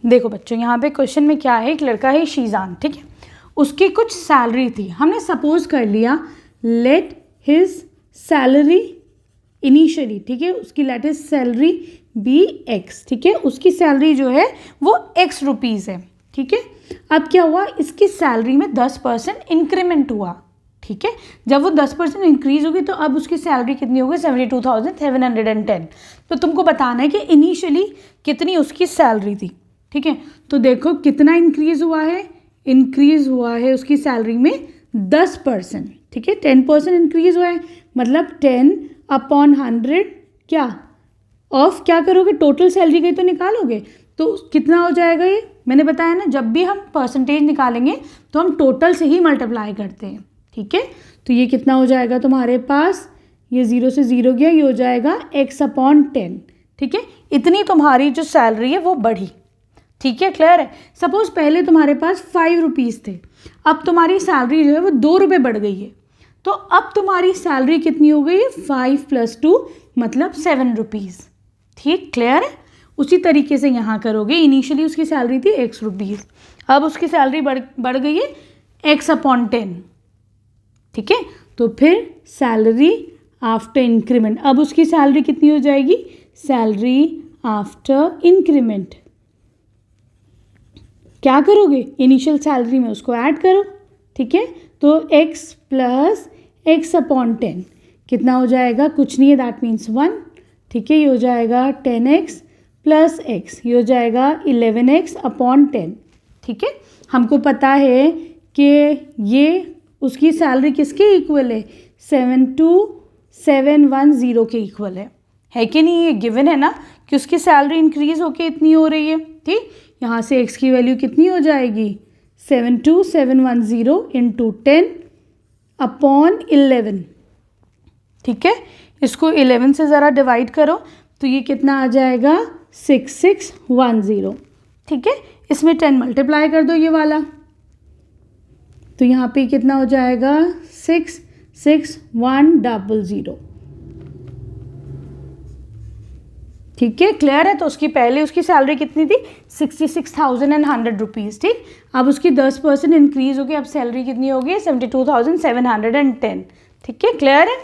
देखो बच्चों, यहाँ पे क्वेश्चन में क्या है, एक लड़का है शीजान, ठीक है, उसकी कुछ सैलरी थी, हमने सपोज कर लिया लेट हिज सैलरी इनिशियली, ठीक है, उसकी let his salary be X, ठीक है, उसकी सैलरी जो है वो एक्स रुपीज़ है, ठीक है। अब क्या हुआ, इसकी सैलरी में 10% इंक्रीमेंट हुआ, ठीक है। जब वो 10% इंक्रीज होगी तो अब उसकी सैलरी कितनी होगी, 72,710। तो तुमको बताना है कि इनिशियली कितनी उसकी सैलरी थी, ठीक है। तो देखो कितना इंक्रीज हुआ है, इंक्रीज हुआ है उसकी सैलरी में 10%, ठीक है, 10% इंक्रीज हुआ है, मतलब 10/100 क्या ऑफ क्या करोगे, टोटल सैलरी गई तो निकालोगे, तो कितना हो जाएगा ये, मैंने बताया ना जब भी हम परसेंटेज निकालेंगे तो हम टोटल से ही मल्टीप्लाई करते हैं, ठीक है। तो ये कितना हो जाएगा तुम्हारे पास, ये 0 से 0 गया, ये हो जाएगा x/10, ठीक है। इतनी तुम्हारी जो सैलरी है वो बढ़ी, ठीक है, क्लियर है। सपोज पहले तुम्हारे पास 5 रुपीज़ थे, अब तुम्हारी सैलरी जो है वो 2 रुपये बढ़ गई है, तो अब तुम्हारी सैलरी कितनी हो गई है, 5 + 2 मतलब 7 रुपीज़, ठीक, क्लियर है। उसी तरीके से यहाँ करोगे, इनिशियली उसकी सैलरी थी x रुपीज़, अब उसकी सैलरी बढ़ गई है x/10, ठीक है। तो फिर सैलरी आफ्टर इंक्रीमेंट, अब उसकी सैलरी कितनी हो जाएगी, सैलरी आफ्टर इंक्रीमेंट, क्या करोगे, इनिशियल सैलरी में उसको ऐड करो, ठीक है। तो x + x/10 कितना हो जाएगा, कुछ नहीं है, दैट मीन्स 1, ठीक है। ये हो जाएगा 10x + x, ये हो जाएगा 11x/10, ठीक है। हमको पता है कि ये उसकी सैलरी किसके इक्वल है, 72710 के इक्वल है कि नहीं, ये गिवन है ना कि उसकी सैलरी इंक्रीज होके इतनी हो रही है, ठीक। यहाँ से x की वैल्यू कितनी हो जाएगी, 72710 × 10/11, ठीक है। इसको 11 से ज़रा डिवाइड करो तो ये कितना आ जाएगा, 6610, ठीक है। इसमें 10 मल्टीप्लाई कर दो ये वाला, तो यहाँ पे कितना हो जाएगा, 66100, ठीक है, क्लियर है। तो उसकी पहले उसकी सैलरी कितनी थी, 66,100 रुपीज़, ठीक। अब उसकी 10% इंक्रीज होगी, अब सैलरी कितनी होगी, 72,710, ठीक है, क्लियर है।